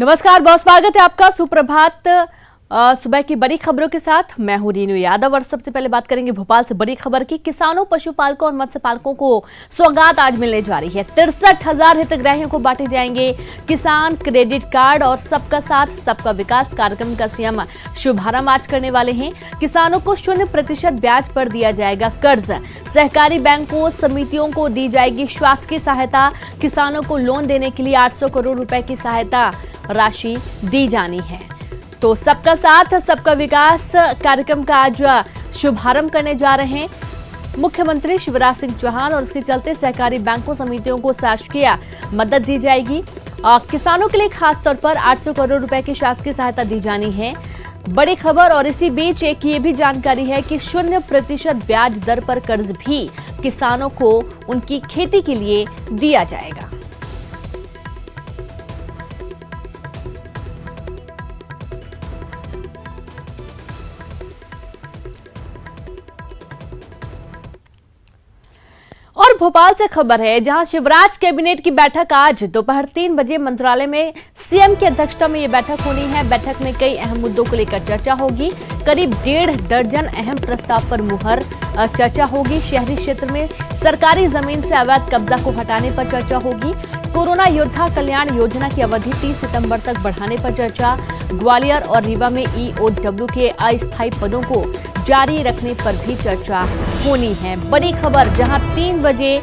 नमस्कार, बहुत स्वागत है आपका। सुप्रभात। सुबह की बड़ी खबरों के साथ मैं हूं रीनू यादव और सबसे पहले बात करेंगे भोपाल से बड़ी खबर की। किसानों, पशुपालकों और मत्स्य पालकों को सौगात आज मिलने जा रही है। 63,000 हितग्राहियों को बांटे जाएंगे किसान क्रेडिट कार्ड और सबका साथ सबका विकास कार्यक्रम का सीएम शुभारंभ आज करने वाले हैं। किसानों को 0% ब्याज पर दिया जाएगा कर्ज। सहकारी बैंकों, समितियों को दी जाएगी शासकीय सहायता। किसानों को लोन देने के लिए 800 करोड़ रुपए की सहायता राशि दी जानी है। तो सबका साथ सबका विकास कार्यक्रम का आज शुभारंभ करने जा रहे हैं मुख्यमंत्री शिवराज सिंह चौहान और इसके चलते सहकारी बैंकों, समितियों को शासकीय मदद दी जाएगी। किसानों के लिए खास तौर पर 800 करोड़ रुपए की शासकीय सहायता दी जानी है। बड़ी खबर। और इसी बीच एक ये भी जानकारी है कि 0% ब्याज दर पर कर्ज भी किसानों को उनकी खेती के लिए दिया जाएगा। और भोपाल से खबर है, जहां शिवराज कैबिनेट की बैठक आज दोपहर 3 बजे मंत्रालय में सीएम की अध्यक्षता में ये बैठक होनी है। बैठक में कई अहम मुद्दों को लेकर चर्चा होगी। करीब 1.5 दर्जन अहम प्रस्ताव पर मुहर चर्चा होगी। शहरी क्षेत्र में सरकारी जमीन से अवैध कब्जा को हटाने पर चर्चा होगी। कोरोना योद्धा कल्याण योजना की अवधि 30 सितंबर तक बढ़ाने पर चर्चा। ग्वालियर और रीवा में ईओडब्ल्यू के अस्थायी पदों को जारी रखने पर भी चर्चा होनी है। बड़ी खबर, जहां 3 बजे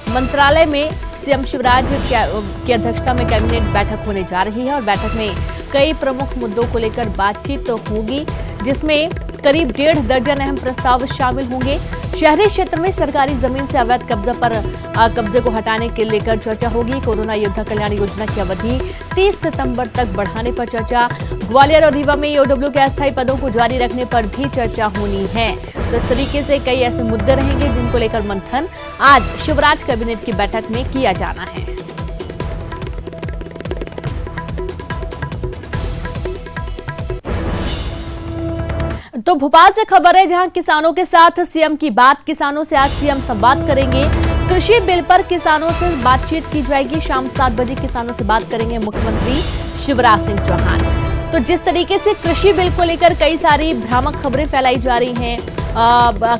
मंत्रालय में सीएम शिवराज की अध्यक्षता में कैबिनेट बैठक होने जा रही है और बैठक में कई प्रमुख मुद्दों को लेकर बातचीत तो होगी, जिसमें करीब 1.5 दर्जन अहम प्रस्ताव शामिल होंगे। शहरी क्षेत्र में सरकारी जमीन से अवैध कब्जे को हटाने के लेकर चर्चा होगी। कोरोना योद्धा कल्याण योजना की अवधि 30 सितंबर तक बढ़ाने पर चर्चा। ग्वालियर और रीवा में ईओडब्ल्यू के अस्थायी पदों को जारी रखने पर भी चर्चा होनी है। तो इस तरीके से कई ऐसे मुद्दे रहेंगे जिनको लेकर मंथन आज शिवराज कैबिनेट की बैठक में किया जाना है। तो भोपाल से खबर है, जहां किसानों के साथ सीएम की बात। किसानों से आज सीएम संवाद करेंगे। कृषि बिल पर किसानों से बातचीत की जाएगी। शाम 7 बजे किसानों से बात करेंगे मुख्यमंत्री शिवराज सिंह चौहान। तो जिस तरीके से कृषि बिल को लेकर कई सारी भ्रामक खबरें फैलाई जा रही हैं,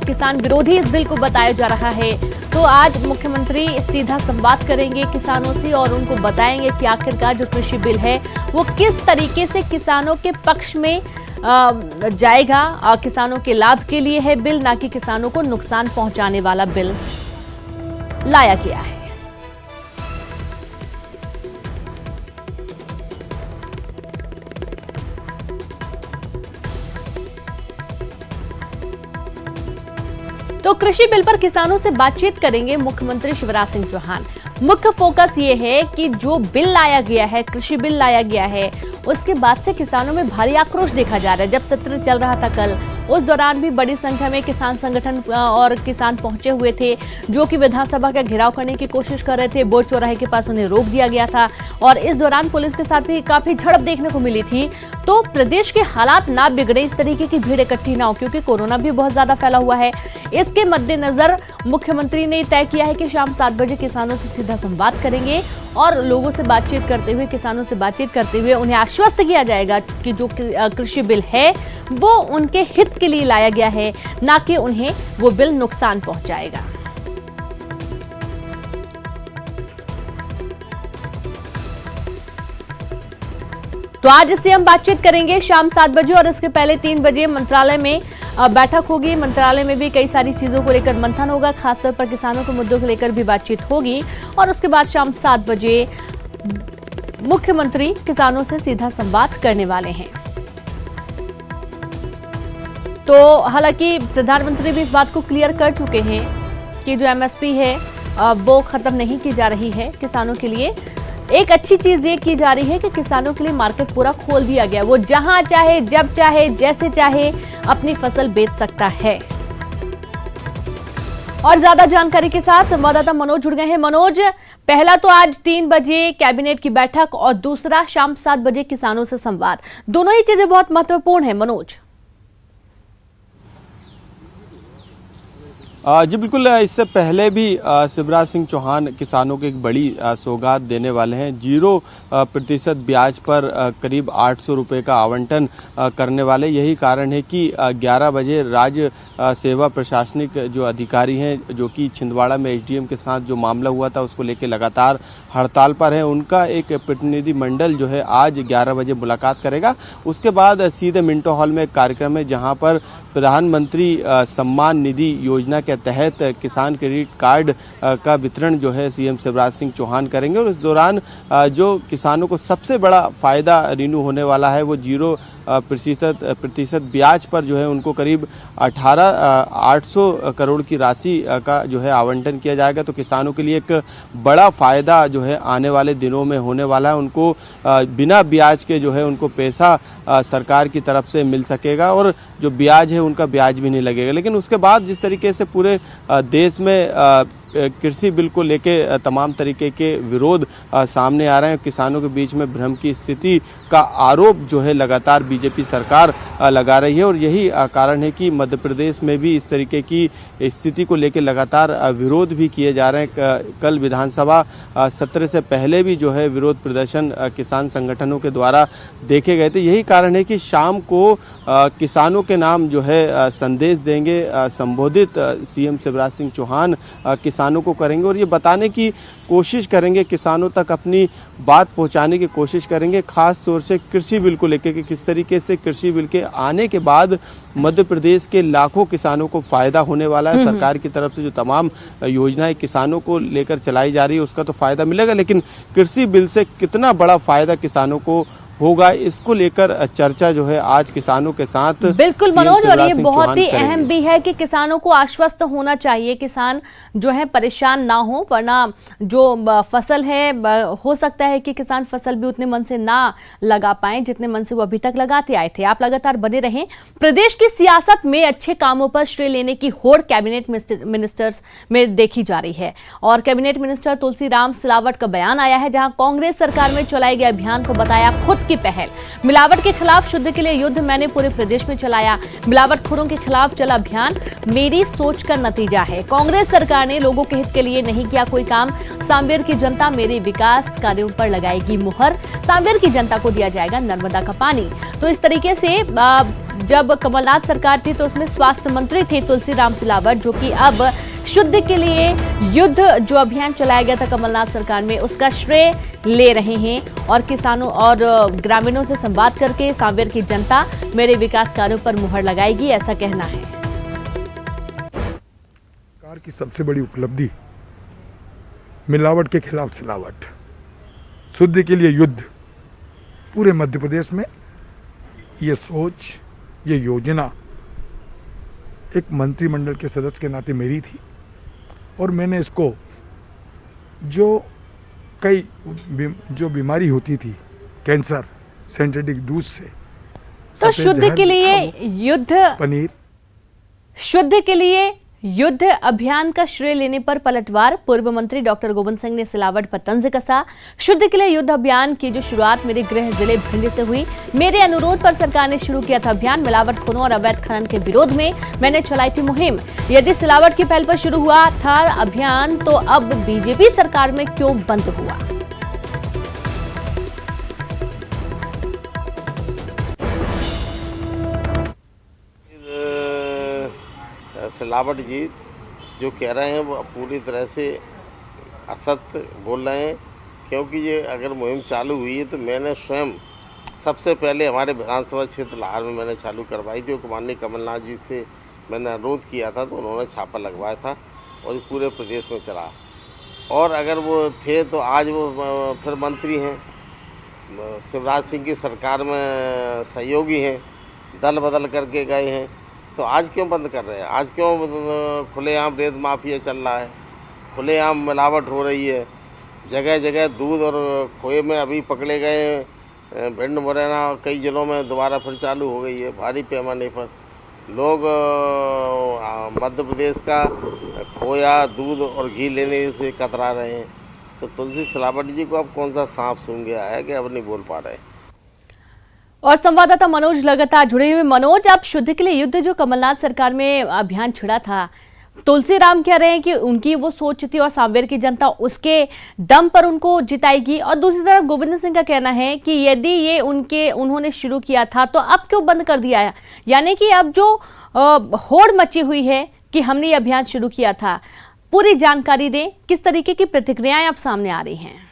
किसान विरोधी इस बिल को बताया जा रहा है, तो आज मुख्यमंत्री सीधा संवाद करेंगे किसानों से और उनको बताएंगे कि आखिरकार जो कृषि बिल है वो किस तरीके से किसानों के पक्ष में जाएगा। किसानों के लाभ के लिए है बिल, ना कि किसानों को नुकसान पहुंचाने वाला बिल लाया गया है। तो कृषि बिल पर किसानों से बातचीत करेंगे मुख्यमंत्री शिवराज सिंह चौहान। मुख्य फोकस ये है कि जो बिल लाया गया है, कृषि बिल लाया गया है, उसके बाद से किसानों में भारी आक्रोश देखा जा रहा है। जब सत्र चल रहा था कल, उस दौरान भी बड़ी संख्या में किसान संगठन और किसान पहुंचे हुए थे, जो कि विधानसभा का घेराव करने की कोशिश कर रहे थे। बोर्ड चौराहे के पास उन्हें रोक दिया गया था और इस दौरान पुलिस के साथ भी काफी झड़प देखने को मिली थी। तो प्रदेश के हालात ना बिगड़े, इस तरीके की भीड़ इकट्ठी ना हो, क्योंकि कोरोना भी बहुत ज्यादा फैला हुआ है। इसके मद्देनजर मुख्यमंत्री ने तय किया है कि शाम 7 बजे किसानों से सीधा संवाद करेंगे और लोगों से बातचीत करते हुए, किसानों से बातचीत करते हुए उन्हें आश्वस्त किया जाएगा कि जो कृषि बिल है वो उनके हित के लिए लाया गया है, ना कि उन्हें वो बिल नुकसान पहुंचाएगा। तो आज सीएम बातचीत करेंगे शाम 7 बजे और इसके पहले 3 बजे मंत्रालय में बैठक होगी। मंत्रालय में भी कई सारी चीजों को लेकर मंथन होगा, खासतौर पर किसानों के मुद्दों को लेकर भी बातचीत होगी और उसके बाद शाम 7 बजे मुख्यमंत्री किसानों से सीधा संवाद करने वाले हैं। तो हालांकि प्रधानमंत्री भी इस बात को क्लियर कर चुके हैं कि जो एमएसपी है वो खत्म नहीं की जा रही है किसानों के लिए। एक अच्छी चीज ये की जा रही है कि किसानों के लिए मार्केट पूरा खोल दिया गया, वो जहां चाहे, जब चाहे, जैसे चाहे अपनी फसल बेच सकता है। और ज्यादा जानकारी के साथ संवाददाता मनोज जुड़ गए हैं। मनोज, पहला तो आज 3 बजे कैबिनेट की बैठक और दूसरा शाम 7 बजे किसानों से संवाद, दोनों ही चीजें बहुत महत्वपूर्ण है। मनोज, जी बिल्कुल, इससे पहले भी शिवराज सिंह चौहान किसानों को एक बड़ी सौगात देने वाले हैं। 0% ब्याज पर करीब 800 रुपये का आवंटन करने वाले। यही कारण है कि 11 बजे राज्य सेवा प्रशासनिक जो अधिकारी हैं, जो कि छिंदवाड़ा में एसडीएम के साथ जो मामला हुआ था उसको लेकर लगातार हड़ताल पर है, उनका एक प्रतिनिधि मंडल जो है आज 11 बजे मुलाकात करेगा। उसके बाद सीधे मिंटो हॉल में एक कार्यक्रम है जहां पर प्रधानमंत्री सम्मान निधि योजना के तहत किसान क्रेडिट कार्ड का वितरण जो है सीएम शिवराज सिंह चौहान करेंगे। और इस दौरान जो किसानों को सबसे बड़ा फायदा रिन्यू होने वाला है वो 0% ब्याज पर जो है उनको करीब 800 करोड़ की राशि का जो है आवंटन किया जाएगा। तो किसानों के लिए एक बड़ा फायदा जो है आने वाले दिनों में होने वाला है। उनको बिना ब्याज के जो है उनको पैसा सरकार की तरफ से मिल सकेगा और जो ब्याज है उनका ब्याज भी नहीं लगेगा। लेकिन उसके बाद जिस तरीके से पूरे देश में कृषि बिल को लेके तमाम तरीके के विरोध सामने आ रहे हैं, किसानों के बीच में भ्रम की स्थिति का आरोप जो है लगातार बीजेपी सरकार लगा रही है। और यही कारण है कि मध्य प्रदेश में भी इस तरीके की स्थिति को लेकर लगातार विरोध भी किए जा रहे हैं। कल विधानसभा सत्र से पहले भी जो है विरोध प्रदर्शन किसान संगठनों के द्वारा देखे गए थे। यही कारण है कि शाम को किसानों के नाम जो है संदेश देंगे, संबोधित सीएम शिवराज सिंह चौहान किसानों को करेंगे और ये बताने की कोशिश करेंगे, किसानों तक अपनी बात पहुंचाने की कोशिश करेंगे, खास तौर से कृषि बिल को लेकर कि किस तरीके से कृषि बिल के आने के बाद मध्य प्रदेश के लाखों किसानों को फायदा होने वाला है। सरकार की तरफ से जो तमाम योजनाएं किसानों को लेकर चलाई जा रही है उसका तो फायदा मिलेगा, लेकिन कृषि बिल से कितना बड़ा फायदा किसानों को होगा इसको लेकर चर्चा जो है आज किसानों के साथ। बिल्कुल मनोज, और ये बहुत ही अहम भी है कि किसानों को आश्वस्त होना चाहिए, किसान जो है परेशान ना हो, वरना जो फसल है हो सकता है कि किसान फसल भी उतने मन से ना लगा पाए जितने मन से वो अभी तक लगाते आए थे। आप लगातार बने रहें। प्रदेश की सियासत में अच्छे कामों पर श्रेय लेने की होड़ कैबिनेट मिनिस्टर्स में देखी जा रही है और कैबिनेट मिनिस्टर तुलसीराम सिलावट का बयान आया है जहां कांग्रेस सरकार में चलाए गए अभियान को बताया खुद की पहल। मिलावट के खिलाफ शुद्ध के लिए युद्ध मैंने पूरे प्रदेश में चलाया, मिलावटखोरों के खिलाफ चला अभियान मेरी सोच का नतीजा है। कांग्रेस सरकार ने लोगों के हित के लिए नहीं किया कोई काम, सांवेर की जनता मेरे विकास कार्यों पर लगाएगी मुहर, सांवेर की जनता को दिया जाएगा नर्मदा का पानी। तो इस तरीके से जब कमलनाथ सरकार थी तो उसमें स्वास्थ्य मंत्री थे तुलसीराम सिलावट, जो कि अब शुद्ध के लिए युद्ध जो अभियान चलाया गया था कमलनाथ सरकार में उसका श्रेय ले रहे हैं और किसानों और ग्रामीणों से संवाद करके सांवेर की जनता मेरे विकास कार्यों पर मुहर लगाएगी, ऐसा कहना है। सरकार की सबसे बड़ी उपलब्धि मिलावट के खिलाफ सिलावट, शुद्ध के लिए युद्ध। पूरे मध्य प्रदेश में ये सोच, ये योजना एक मंत्रिमंडल के सदस्य के नाते मेरी थी और मैंने इसको जो बीमारी होती थी कैंसर, सिंथेटिक दूध से, तो शुद्ध के लिए युद्ध, पनीर, शुद्ध के लिए युद्ध अभियान का श्रेय लेने पर पलटवार। पूर्व मंत्री डॉक्टर गोविंद सिंह ने सिलावट पर तंज कसा। शुद्ध के लिए युद्ध अभियान की जो शुरुआत मेरे गृह जिले भिंड से हुई, मेरे अनुरोध पर सरकार ने शुरू किया था अभियान। मिलावटखोरों और अवैध खनन के विरोध में मैंने चलाई थी मुहिम। यदि सिलावट की पहल पर शुरू हुआ था अभियान तो अब बीजेपी सरकार में क्यों बंद हुआ? सिलावट जी जो कह रहे हैं वो पूरी तरह से असत्य बोल रहे हैं, क्योंकि ये अगर मुहिम चालू हुई है तो मैंने स्वयं सबसे पहले हमारे विधानसभा क्षेत्र लाहौर में मैंने चालू करवाई थी। माननीय कमलनाथ जी से मैंने अनुरोध किया था तो उन्होंने छापा लगवाया था और ये पूरे प्रदेश में चला। और अगर वो थे तो आज वो फिर मंत्री हैं, शिवराज सिंह की सरकार में सहयोगी हैं, दल बदल करके गए हैं, तो आज क्यों बंद कर रहे हैं? आज क्यों खुलेआम रेत माफिया चल रहा है, खुलेआम मिलावट हो रही है, जगह जगह दूध और खोए में अभी पकड़े गए भिंड मुरैना कई जिलों में दोबारा फिर चालू हो गई है भारी पैमाने पर। लोग मध्य प्रदेश का खोया, दूध और घी लेने से कतरा रहे हैं। तो तुलसी सिलावट जी को अब कौन सा सांप सूंघ गया है कि अब नहीं बोल पा रहे। और संवाददाता मनोज लगातार जुड़े हुए। मनोज, अब शुद्ध के लिए युद्ध जो कमलनाथ सरकार में अभियान छिड़ा था, तुलसीराम कह रहे हैं कि उनकी वो सोच थी और सांवेर की जनता उसके दम पर उनको जिताएगी, और दूसरी तरफ गोविंद सिंह का कहना है कि यदि ये उन्होंने शुरू किया था तो अब क्यों बंद कर दिया है। यानी कि अब जो होड़ मची हुई है कि हमने ये अभियान शुरू किया था। पूरी जानकारी दें, किस तरीके की प्रतिक्रियाएं अब सामने आ रही हैं।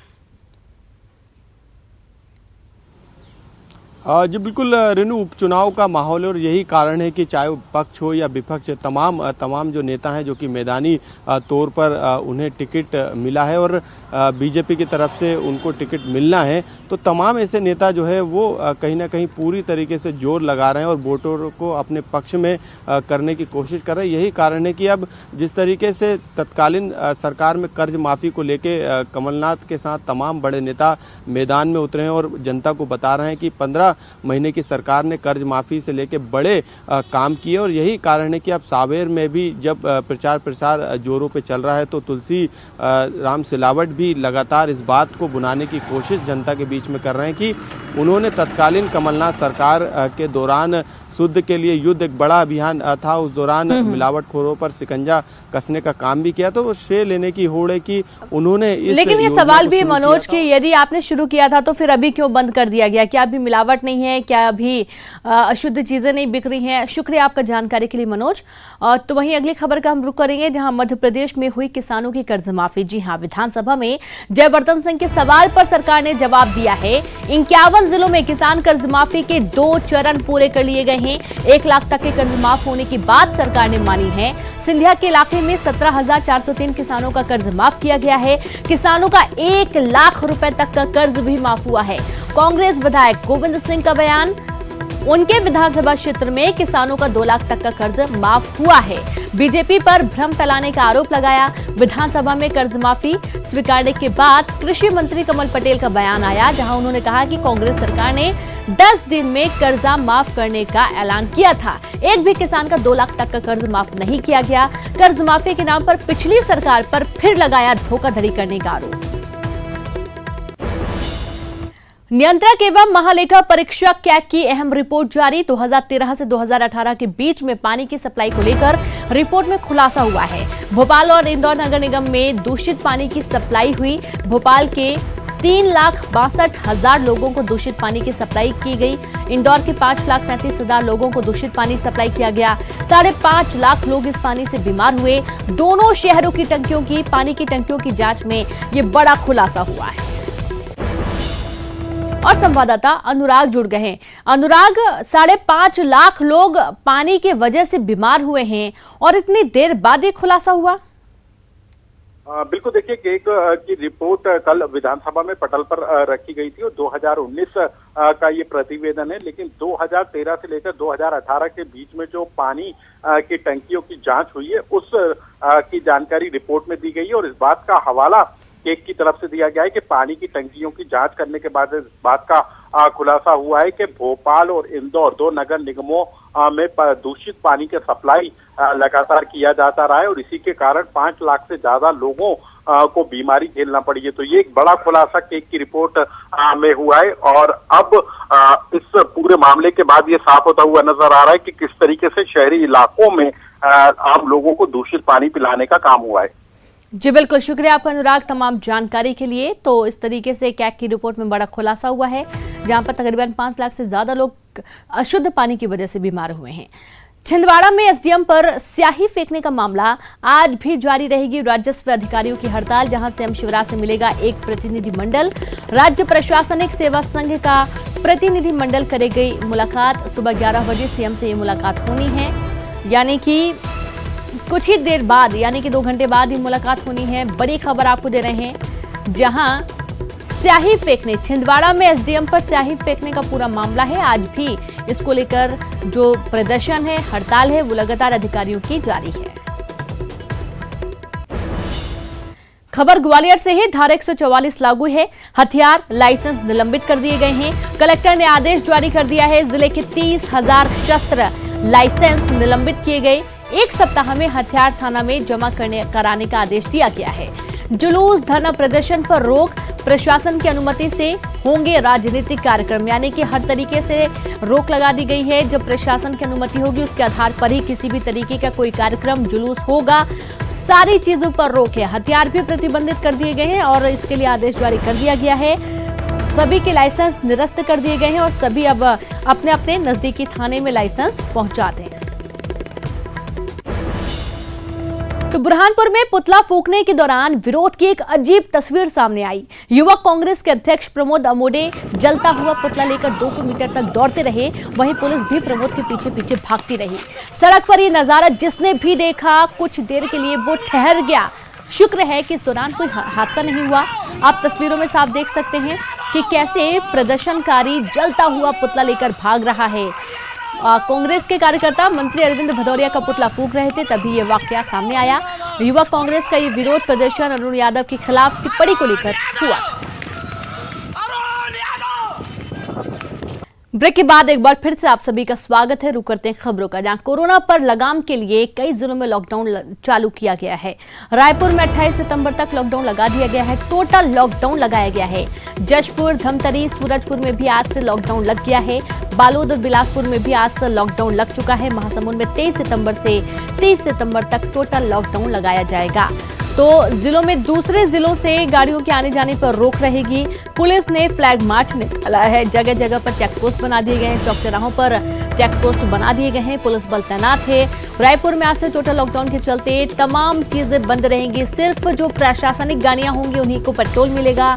जी बिल्कुल रेनू, उपचुनाव का माहौल है और यही कारण है कि चाहे वो पक्ष हो या विपक्ष, तमाम जो नेता हैं जो कि मैदानी तौर पर उन्हें टिकट मिला है और बीजेपी की तरफ से उनको टिकट मिलना है, तो तमाम ऐसे नेता जो है वो कहीं ना कहीं पूरी तरीके से जोर लगा रहे हैं और वोटरों को अपने पक्ष में करने की कोशिश कर रहे हैं। यही कारण है कि अब जिस तरीके से तत्कालीन सरकार में कर्ज माफ़ी को लेके कमलनाथ के साथ तमाम बड़े नेता मैदान में उतरे हैं और जनता को बता रहे हैं कि 15 महीने की सरकार ने कर्ज माफ़ी से लेके बड़े काम किए, और यही कारण है कि अब सांवेर में भी जब प्रचार प्रसार जोरों पे चल रहा है तो तुलसी राम सिलावट भी लगातार इस बात को बुनाने की कोशिश जनता के बीच में कर रहे हैं कि उन्होंने तत्कालीन कमलनाथ सरकार के दौरान शुद्ध के लिए युद्ध एक बड़ा अभियान था, उस दौरान मिलावटखोरों पर शिकंजा कसने का काम भी किया, तो वो श्रेय लेने की होड़ है कि उन्होंने इस लेकिन ये सवाल भी मनोज कि यदि आपने शुरू किया था तो फिर अभी क्यों बंद कर दिया गया? क्या अभी मिलावट नहीं है? क्या अभी अशुद्ध चीजें नहीं बिक रही हैं? शुक्रिया आपका जानकारी के लिए मनोज। तो वहीं अगली खबर का हम रुख करेंगे, जहां मध्य प्रदेश में हुई किसानों की कर्ज माफी। जी हाँ, विधानसभा में जयवर्धन सिंह के सवाल पर सरकार ने जवाब दिया है। 51 जिलों में किसान कर्ज माफी के 2 चरण पूरे कर लिए गए हैं। 1 लाख तक के कर्ज माफ होने की बात सरकार ने मानी है। सिंधिया के इलाके में 17,403 किसानों का कर्ज माफ किया गया है। किसानों का 1 लाख रुपए तक का कर्ज भी माफ हुआ है। कांग्रेस विधायक गोविंद सिंह का बयान, उनके विधानसभा क्षेत्र में किसानों का 2 लाख तक का कर्ज माफ हुआ है। बीजेपी पर भ्रम फैलाने का आरोप लगाया। विधानसभा में कर्ज माफी स्वीकारने के बाद कृषि मंत्री कमल पटेल का बयान आया, जहां उन्होंने कहा कि कांग्रेस सरकार ने 10 दिन में कर्जा माफ करने का ऐलान किया था। एक भी किसान का 2 लाख तक का कर्ज माफ नहीं किया गया। कर्ज माफी के नाम पर पिछली सरकार पर फिर लगाया धोखाधड़ी करने का आरोप। नियंत्रक एवं महालेखा परीक्षक कैग की अहम रिपोर्ट जारी। 2013 से 2018 के बीच में पानी की सप्लाई को लेकर रिपोर्ट में खुलासा हुआ है। भोपाल और इंदौर नगर निगम में दूषित पानी की सप्लाई हुई। भोपाल के 3,62,000 लोगों को दूषित पानी की सप्लाई की गई। इंदौर के 5,35,000 लोगों को दूषित पानी सप्लाई किया गया। 5.5 लाख लोग इस पानी से बीमार हुए। दोनों शहरों की पानी की टंकियों की जांच में ये बड़ा खुलासा हुआ है। और संवाददाता अनुराग जुड़ गए हैं। अनुराग, 5.5 लाख लोग पानी की वजह से बीमार हुए हैं और इतनी देर बाद ये खुलासा हुआ। बिल्कुल, देखिए केग की रिपोर्ट कल विधानसभा में पटल पर रखी गई थी और 2019 का ये प्रतिवेदन है, लेकिन 2013 से लेकर 2018 के बीच में जो पानी की टंकियों की जांच हुई है उस की जानकारी रिपोर्ट में दी गई है और इस बात का हवाला केग की तरफ से दिया गया है कि पानी की टंकियों की जांच करने के बाद इस बात का खुलासा हुआ है कि भोपाल और इंदौर 2 नगर निगमों में दूषित पानी की सप्लाई लगातार किया जाता रहा है और इसी के कारण 5 लाख से ज्यादा लोगों को बीमारी झेलना पड़ी है। तो ये एक बड़ा खुलासा केग की रिपोर्ट में हुआ है और अब इस पूरे मामले के बाद ये साफ होता हुआ नजर आ रहा है कि किस तरीके से शहरी इलाकों में आम लोगों को दूषित पानी पिलाने का काम हुआ है। जी बिल्कुल, शुक्रिया आपका अनुराग तमाम जानकारी के लिए। तो इस तरीके से कैग की रिपोर्ट में बड़ा खुलासा हुआ है, जहां पर तकरीबन 5 लाख से ज्यादा लोग अशुद्ध पानी की वजह से बीमार हुए हैं। छिंदवाड़ा में एसडीएम पर स्याही फेंकने का मामला आज भी जारी रहेगी। राजस्व अधिकारियों की हड़ताल, जहां सीएम शिवराज से मिलेगा एक प्रतिनिधिमंडल। राज्य प्रशासनिक सेवा संघ का प्रतिनिधिमंडल करेगी मुलाकात। सुबह 11 बजे सीएम से ये मुलाकात होनी है, यानी कि कुछ ही देर बाद, यानी कि 2 घंटे बाद ही मुलाकात होनी है। बड़ी खबर आपको दे रहे हैं, जहां स्याही फेंकने, छिंदवाड़ा में एसडीएम पर स्याही फेंकने का पूरा मामला है। आज भी इसको लेकर जो प्रदर्शन है, हड़ताल है, वो लगातार अधिकारियों की जारी है। खबर ग्वालियर से है। धारा 144 लागू है। हथियार लाइसेंस निलंबित कर दिए गए हैं। कलेक्टर ने आदेश जारी कर दिया है। जिले के 30,000 शस्त्र लाइसेंस निलंबित किए गए। 1 सप्ताह में हथियार थाना में जमा कराने का आदेश दिया गया है। जुलूस, धरना प्रदर्शन पर रोक। प्रशासन की अनुमति से होंगे राजनीतिक कार्यक्रम, यानी कि हर तरीके से रोक लगा दी गई है। जब प्रशासन की अनुमति होगी उसके आधार पर ही किसी भी तरीके का कोई कार्यक्रम जुलूस होगा। सारी चीजों पर रोक है। हथियार भी प्रतिबंधित कर दिए गए हैं और इसके लिए आदेश जारी कर दिया गया है। सभी के लाइसेंस निरस्त कर दिए गए हैं और सभी अब अपने अपने नजदीकी थाने में लाइसेंस पहुंचा दें। तो बुरहानपुर में पुतला फूंकने के दौरान विरोध की एक अजीब तस्वीर सामने आई। युवक कांग्रेस के अध्यक्ष प्रमोद अमोडे जलता हुआ पुतला लेकर 200 मीटर तक दौड़ते रहे, वहीं पुलिस भी प्रमोद के पीछे पीछे भागती रही। सड़क पर ये नजारा जिसने भी देखा कुछ देर के लिए वो ठहर गया। शुक्र है कि इस दौरान कोई हादसा नहीं हुआ। आप तस्वीरों में साफ देख सकते हैं कि कैसे प्रदर्शनकारी जलता हुआ पुतला लेकर भाग रहा है। कांग्रेस के कार्यकर्ता मंत्री अरविंद भदौरिया का पुतला फूंक रहे थे, तभी ये वाकया सामने आया। युवक कांग्रेस का ये विरोध प्रदर्शन अरुण यादव के खिलाफ टिप्पणी को लेकर हुआ था। ब्रेक के बाद एक बार फिर से आप सभी का स्वागत है। रुक करते हैं खबरों का, जहां कोरोना पर लगाम के लिए कई जिलों में लॉकडाउन चालू किया गया है। रायपुर में 28 सितंबर तक लॉकडाउन लगा दिया गया है। टोटल लॉकडाउन लगाया गया है। जशपुर, धमतरी, सूरजपुर में भी आज से लॉकडाउन लग गया है। बालोद और बिलासपुर में भी आज से लॉकडाउन लग चुका है। महासमुंद में 23 सितंबर से 30 सितंबर तक टोटल लॉकडाउन लगाया जाएगा। तो जिलों में दूसरे जिलों से गाड़ियों के आने जाने पर रोक रहेगी। पुलिस ने फ्लैग मार्च निकाला है। जगह जगह पर चेक पोस्ट बना दिए गए हैं। चौक चौराहों पर चेक पोस्ट बना दिए गए हैं। पुलिस बल तैनात है। रायपुर में आज से टोटल लॉकडाउन के चलते तमाम चीजें बंद रहेंगी। सिर्फ जो प्रशासनिक गाड़ियां होंगी उन्हीं को पेट्रोल मिलेगा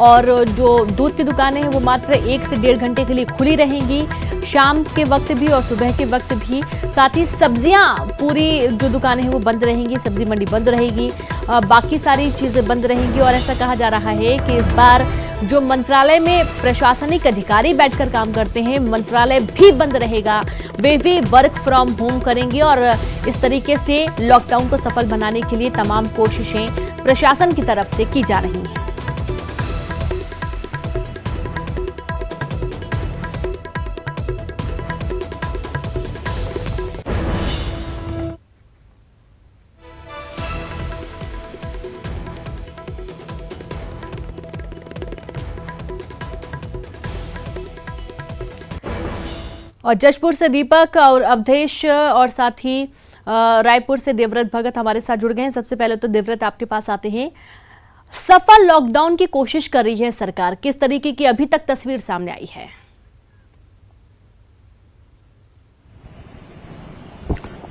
और जो दूध की दुकानें हैं वो मात्र 1 से 1.5 घंटे के लिए खुली रहेंगी, शाम के वक्त भी और सुबह के वक्त भी। साथ ही सब्जियां, पूरी जो दुकानें हैं वो बंद रहेंगी, सब्जी मंडी बंद रहेगी, बाकी सारी चीजें बंद रहेंगी। और ऐसा कहा जा रहा है कि इस बार जो मंत्रालय में प्रशासनिक अधिकारी बैठकर काम करते हैं, मंत्रालय भी बंद रहेगा। वे भी वर्क फ्रॉम होम करेंगे और इस तरीके से लॉकडाउन को सफल बनाने के लिए तमाम कोशिशें प्रशासन की तरफ से की जा रही हैं। और जशपुर से दीपक और अवधेश और साथ ही रायपुर से देवव्रत भगत हमारे साथ जुड़ गए हैं। सबसे पहले तो देवव्रत आपके पास आते हैं। सफल लॉकडाउन की कोशिश कर रही है सरकार, किस तरीके की अभी तक तस्वीर सामने आई है?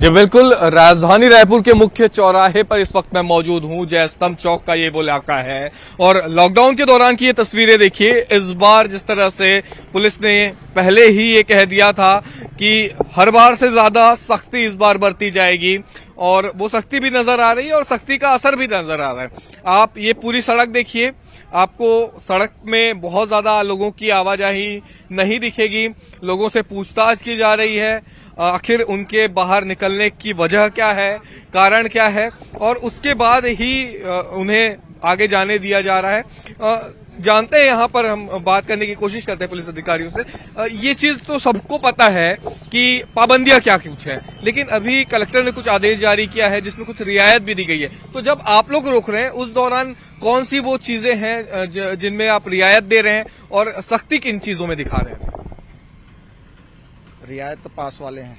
जी बिल्कुल, राजधानी रायपुर के मुख्य चौराहे पर इस वक्त मैं मौजूद हूं। जय स्तंभ चौक का ये वो इलाका है और लॉकडाउन के दौरान की ये तस्वीरें देखिए। इस बार जिस तरह से पुलिस ने पहले ही ये कह दिया था कि हर बार से ज्यादा सख्ती इस बार बरती जाएगी और वो सख्ती भी नजर आ रही है और सख्ती का असर भी नजर आ रहा है। आप ये पूरी सड़क देखिए, आपको सड़क में बहुत ज्यादा लोगों की आवाजाही नहीं दिखेगी। लोगों से पूछताछ की जा रही है, आखिर उनके बाहर निकलने की वजह क्या है, कारण क्या है, और उसके बाद ही उन्हें आगे जाने दिया जा रहा है। जानते हैं, यहाँ पर हम बात करने की कोशिश करते हैं पुलिस अधिकारियों से। ये चीज तो सबको पता है कि पाबंदियां क्या कुछ है, लेकिन अभी कलेक्टर ने कुछ आदेश जारी किया है जिसमें कुछ रियायत भी दी गई है। तो जब आप लोग रोक रहे हैं उस दौरान कौन सी वो चीजें हैं जिनमें आप रियायत दे रहे हैं और सख्ती किन चीजों में दिखा रहे हैं? रियायत तो पास वाले हैं,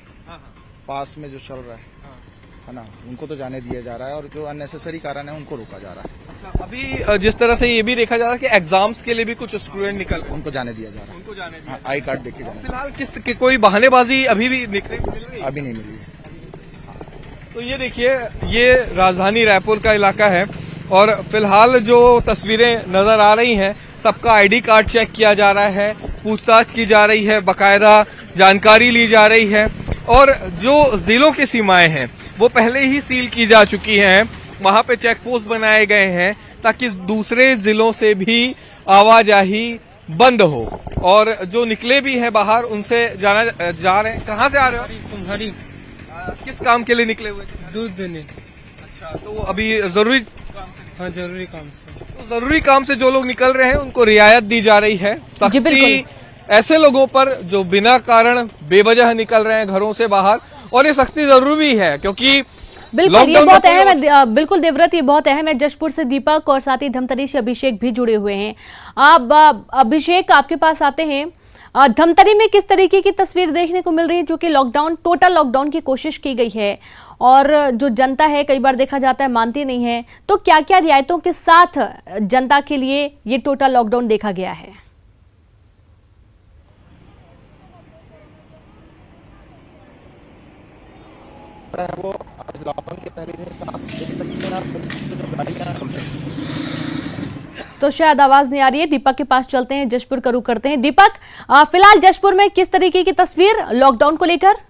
पास में जो चल रहा है ना, उनको तो जाने दिया जा रहा है और जो अननेसेसरी कारण है उनको रोका जा रहा है। अच्छा, अभी जिस तरह से ये भी देखा जा रहा है कि एग्जाम्स के लिए भी कुछ स्टूडेंट निकल, उनको जाने दिया जा रहा है। उनको जाने दिया, आई कार्ड देखे जाने। फिलहाल कोई बहानेबाजी अभी भी निकले अभी नहीं मिली है। तो ये देखिए, ये राजधानी रायपुर का इलाका है और फिलहाल जो तस्वीरें नजर आ रही हैं, सबका आईडी कार्ड चेक किया जा रहा है, पूछताछ की जा रही है, बकायदा जानकारी ली जा रही है और जो जिलों की सीमाएं हैं वो पहले ही सील की जा चुकी हैं। वहां पे चेक पोस्ट बनाए गए हैं ताकि दूसरे जिलों से भी आवाजाही बंद हो और जो निकले भी हैं बाहर उनसे जा रहे हैं। कहाँ से आ रहे हो? तुम्हारी किस काम के लिए निकले हुए थे? दूध देने। अच्छा, तो अभी जरूरी, हाँ, जरूरी काम से। तो जरूरी काम से जो लोग निकल रहे हैं उनको रियायत दी जा रही है। सख्ती ऐसे लोगों पर जो बिना कारण बेवजह निकल रहे हैं घरों से बाहर, और ये सख्ती जरूरी है क्योंकि बिल्कुल, ये लॉकडाउन बहुत का कोई अहम है। बिल्कुल देवव्रत, ये बहुत अहम है। जशपुर से दीपक और साथ ही धमतरी से अभिषेक भी जुड़े हुए हैं। अब अभिषेक, आपके पास आते हैं। धमतरी में किस तरीके की तस्वीर देखने को मिल रही है, जो कि टोटल लॉकडाउन की कोशिश की गई है और जो जनता है कई बार देखा जाता है मानती नहीं है, तो क्या क्या रियायतों के साथ जनता के लिए ये टोटल लॉकडाउन देखा गया है? वो आज लॉकडाउन के पहले दिन से आप देख सकते हैं, आप जो गाड़ियां तो शायद आवाज नहीं आ रही है। दीपक के पास चलते हैं, जशपुर का रुख करते हैं। दीपक, फिलहाल जशपुर में किस तरीके की तस्वीर लॉकडाउन को लेकर?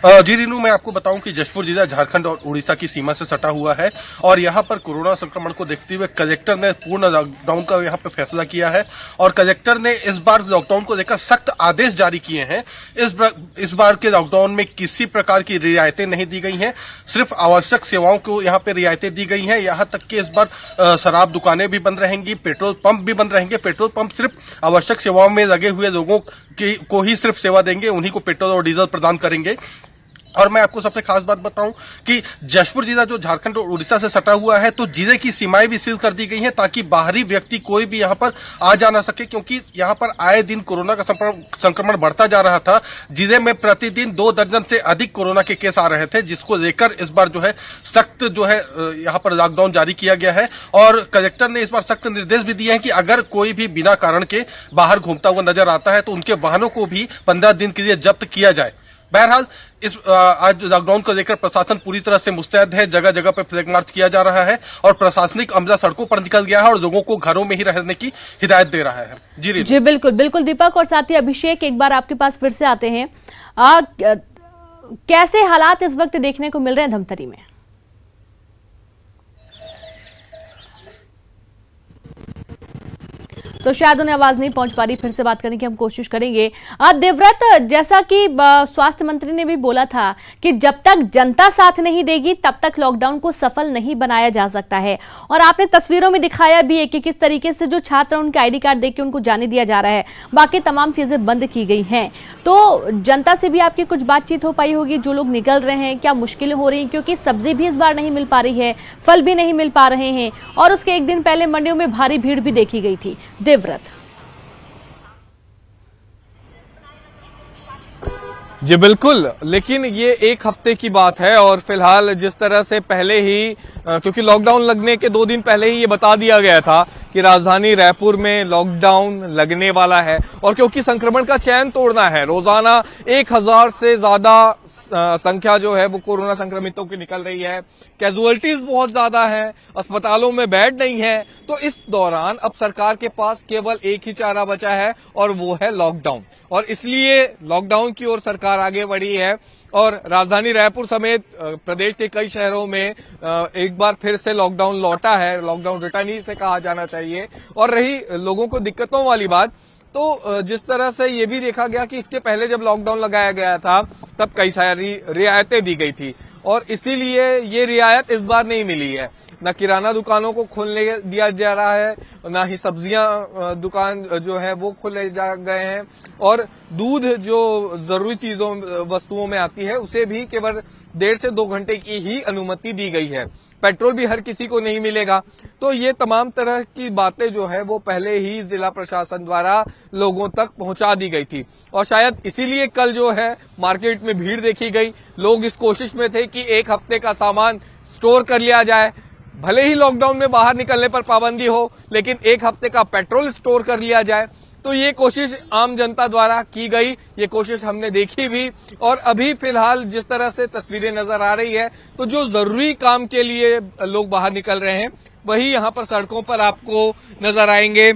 जी रीनू, मैं आपको बताऊं कि जशपुर जिला झारखंड और उड़ीसा की सीमा से सटा हुआ है और यहां पर कोरोना संक्रमण को देखते हुए कलेक्टर ने पूर्ण लॉकडाउन का यहां पर फैसला किया है और कलेक्टर ने इस बार लॉकडाउन को लेकर सख्त आदेश जारी किए हैं। इस बार के लॉकडाउन में किसी प्रकार की रियायतें नहीं दी गई हैं, सिर्फ आवश्यक सेवाओं को यहां पर रियायतें दी गई हैं। यहां तक कि इस बार शराब दुकानें भी बंद रहेंगी, पेट्रोल पंप भी बंद रहेंगे। पेट्रोल पंप सिर्फ आवश्यक सेवाओं में लगे हुए लोगों को ही सिर्फ सेवा देंगे, उन्हीं को पेट्रोल और डीजल प्रदान करेंगे। और मैं आपको सबसे खास बात बताऊं कि जशपुर जिला जो झारखंड और उड़ीसा से सटा हुआ है, तो जिले की सीमाएं भी सील कर दी गई हैं ताकि बाहरी व्यक्ति कोई भी यहां पर आ जा ना सके, क्योंकि यहां पर आए दिन कोरोना का संक्रमण बढ़ता जा रहा था। जिले में प्रतिदिन 2 दर्जन से अधिक कोरोना के केस आ रहे थे, जिसको लेकर इस बार जो है सख्त जो है यहां पर लॉकडाउन जारी किया गया है और कलेक्टर ने इस बार सख्त निर्देश भी दिए हैं कि अगर कोई भी बिना कारण के बाहर घूमता हुआ नजर आता है तो उनके वाहनों को भी 15 दिन के लिए जब्त किया जाए। बहरहाल आज लॉकडाउन को लेकर प्रशासन पूरी तरह से मुस्तैद है। जगह जगह पर फ्लैग मार्च किया जा रहा है और प्रशासनिक अमला सड़कों पर निकल गया है और लोगों को घरों में ही रहने की हिदायत दे रहा है। जी बिल्कुल बिल्कुल दीपक और साथ ही अभिषेक, एक बार आपके पास फिर से आते हैं। कैसे हालात इस वक्त देखने को मिल रहे हैं धमतरी में? तो शायद उन्हें आवाज नहीं पहुंच पा रही, फिर से बात करने की हम कोशिश करेंगे। देवव्रत, जैसा कि स्वास्थ्य मंत्री ने भी बोला था कि जब तक जनता साथ नहीं देगी तब तक लॉकडाउन को सफल नहीं बनाया जा सकता है, और आपने तस्वीरों में दिखाया भी है कि किस तरीके से जो छात्र उनके आईडी कार्ड देख के उनको जाने दिया जा रहा है, बाकी तमाम चीजें बंद की गई हैं। तो जनता से भी आपकी कुछ बातचीत हो पाई होगी, जो लोग निकल रहे हैं क्या मुश्किलें हो रही हैं, क्योंकि सब्जी भी इस बार नहीं मिल पा रही है, फल भी नहीं मिल पा रहे हैं और उसके एक दिन पहले मंडियों में भारी भीड़ भी देखी गई थी। देवव्रत जी बिल्कुल, लेकिन ये एक हफ्ते की बात है और फिलहाल जिस तरह से पहले ही क्योंकि लॉकडाउन लगने के 2 दिन पहले ही ये बता दिया गया था कि राजधानी रायपुर में लॉकडाउन लगने वाला है और क्योंकि संक्रमण का चैन तोड़ना है, रोजाना 1000 से ज्यादा संख्या जो है वो कोरोना संक्रमितों की निकल रही है, कैजुअलिटीज बहुत ज्यादा है, अस्पतालों में बेड नहीं है, तो इस दौरान अब सरकार के पास केवल एक ही चारा बचा है और वो है लॉकडाउन। और इसलिए लॉकडाउन की ओर सरकार आगे बढ़ी है और राजधानी रायपुर समेत प्रदेश के कई शहरों में एक बार फिर से लॉकडाउन लौटा है। लॉकडाउन रिटर्न ही से कहा जाना चाहिए। और रही लोगों को दिक्कतों वाली बात, तो जिस तरह से ये भी देखा गया कि इसके पहले जब लॉकडाउन लगाया गया था तब कई सारी रियायतें दी गई थी और इसीलिए ये रियायत इस बार नहीं मिली है। न किराना दुकानों को खोलने दिया जा रहा है, न ही सब्जियां दुकान जो है वो खोले जा गए हैं और दूध जो जरूरी चीजों वस्तुओं में आती है उसे भी केवल 1.5 से 2 घंटे की ही अनुमति दी गई है। पेट्रोल भी हर किसी को नहीं मिलेगा। तो ये तमाम तरह की बातें जो है वो पहले ही जिला प्रशासन द्वारा लोगों तक पहुंचा दी गई थी और शायद इसीलिए कल जो है मार्केट में भीड़ देखी गई। लोग इस कोशिश में थे कि 1 हफ्ते का सामान स्टोर कर लिया जाए, भले ही लॉकडाउन में बाहर निकलने पर पाबंदी हो, लेकिन 1 हफ्ते का पेट्रोल स्टोर कर लिया जाए। तो ये कोशिश आम जनता द्वारा की गई, ये कोशिश हमने देखी भी और अभी फिलहाल जिस तरह से तस्वीरें नजर आ रही है तो जो जरूरी काम के लिए लोग बाहर निकल रहे हैं वही यहाँ पर सड़कों पर आपको नजर आएंगे,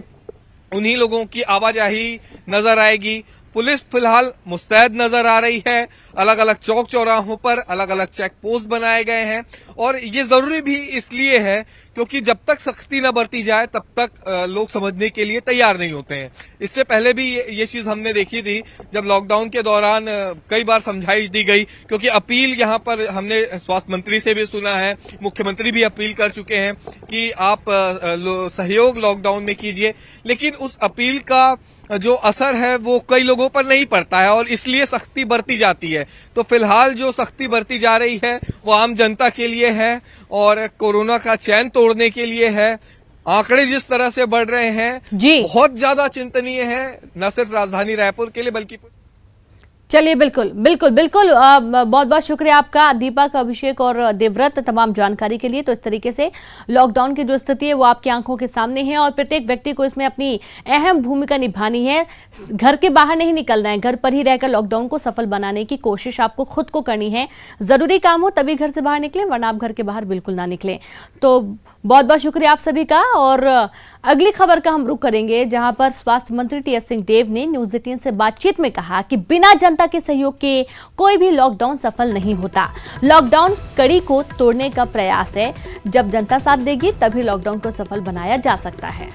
उन्हीं लोगों की आवाजाही नजर आएगी। पुलिस फिलहाल मुस्तैद नजर आ रही है, अलग अलग चौक चौराहों पर अलग अलग चेक पोस्ट बनाए गए हैं और ये जरूरी भी इसलिए है क्योंकि जब तक सख्ती न बरती जाए तब तक लोग समझने के लिए तैयार नहीं होते हैं। इससे पहले भी ये चीज हमने देखी थी जब लॉकडाउन के दौरान कई बार समझाइश दी गई, क्योंकि अपील यहाँ पर हमने स्वास्थ्य मंत्री से भी सुना है, मुख्यमंत्री भी अपील कर चुके हैं कि आप सहयोग लॉकडाउन में कीजिए, लेकिन उस अपील का जो असर है वो कई लोगों पर नहीं पड़ता है और इसलिए सख्ती बरती जाती है। तो फिलहाल जो सख्ती बरती जा रही है वो आम जनता के लिए है और कोरोना का चैन तोड़ने के लिए है। आंकड़े जिस तरह से बढ़ रहे हैं जी, बहुत ज्यादा चिंतनीय है, न सिर्फ राजधानी रायपुर के लिए बल्कि चलिए बिल्कुल बिल्कुल बिल्कुल बहुत बहुत शुक्रिया आपका दीपक, अभिषेक और देवव्रत तमाम जानकारी के लिए। तो इस तरीके से लॉकडाउन की जो स्थिति है वो आपकी आंखों के सामने है और प्रत्येक व्यक्ति को इसमें अपनी अहम भूमिका निभानी है। घर के बाहर नहीं निकलना है, घर पर ही रहकर लॉकडाउन को सफल बनाने की कोशिश आपको खुद को करनी है। जरूरी काम हो तभी घर से बाहर निकलें, वरना आप घर के बाहर बिल्कुल ना निकलें। तो बहुत बहुत शुक्रिया आप सभी का। और अगली खबर का हम रुख करेंगे, जहां पर स्वास्थ्य मंत्री टीएस सिंहदेव ने न्यूज 18 से बातचीत में कहा कि बिना जनता के सहयोग के कोई भी लॉकडाउन सफल नहीं होता। लॉकडाउन कड़ी को तोड़ने का प्रयास है, जब जनता साथ देगी तभी लॉकडाउन को सफल बनाया जा सकता है।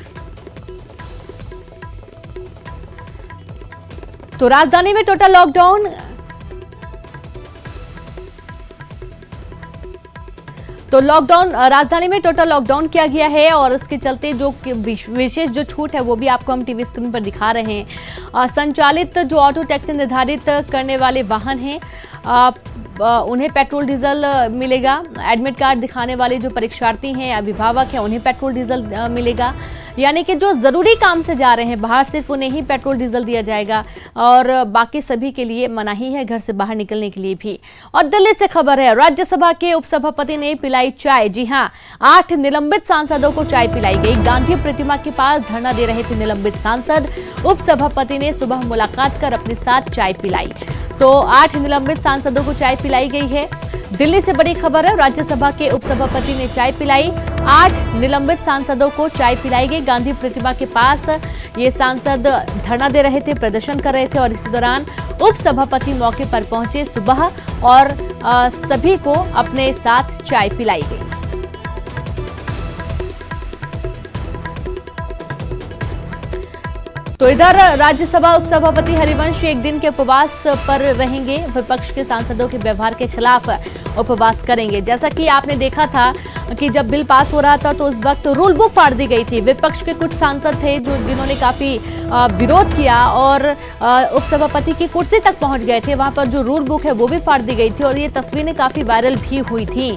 तो राजधानी में टोटल लॉकडाउन, तो लॉकडाउन राजधानी में टोटल लॉकडाउन किया गया है और उसके चलते जो विशेष जो छूट है वो भी आपको हम टीवी स्क्रीन पर दिखा रहे हैं। संचालित जो ऑटो टैक्सी निर्धारित करने वाले वाहन हैं उन्हें पेट्रोल डीजल मिलेगा। एडमिट कार्ड दिखाने वाले जो परीक्षार्थी हैं, अभिभावक हैं, उन्हें पेट्रोल डीजल मिलेगा। यानी कि जो जरूरी काम से जा रहे हैं बाहर, सिर्फ उन्हें ही पेट्रोल डीजल दिया जाएगा और बाकी सभी के लिए मनाही है घर से बाहर निकलने के लिए भी। और दिल्ली से खबर है, राज्यसभा के उपसभापति ने पिलाई चाय। जी हां, 8 निलंबित सांसदों को चाय पिलाई गई। गांधी प्रतिमा के पास धरना दे रहे थे निलंबित सांसद, उपसभापति ने सुबह मुलाकात कर अपने साथ चाय पिलाई। तो 8 निलंबित सांसदों को चाय पिलाई गई है। दिल्ली से बड़ी खबर है, राज्यसभा के उपसभापति ने चाय पिलाई। 8 निलंबित सांसदों को चाय पिलाई गई। गांधी प्रतिमा के पास ये सांसद धरना दे रहे थे, प्रदर्शन कर रहे थे और इसी दौरान उपसभापति मौके पर पहुंचे सुबह और सभी को अपने साथ चाय पिलाई गई। तो इधर राज्यसभा उपसभापति हरिवंश एक दिन के उपवास पर रहेंगे। विपक्ष के सांसदों के व्यवहार के खिलाफ उपवास करेंगे। जैसा कि आपने देखा था कि जब बिल पास हो रहा था तो उस वक्त रूल बुक फाड़ दी गई थी। विपक्ष के कुछ सांसद थे जिन्होंने काफी विरोध किया और उपसभापति की कुर्सी तक पहुंच गए थे। वहां पर जो रूल बुक है वो भी फाड़ दी गई थी और ये तस्वीरें काफी वायरल भी हुई थी।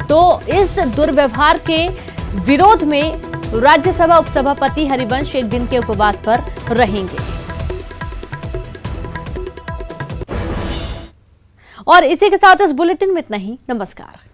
तो इस दुर्व्यवहार के विरोध में राज्यसभा उपसभापति हरिवंश एक दिन के उपवास पर रहेंगे। और इसी के साथ इस बुलेटिन में इतना ही। नमस्कार।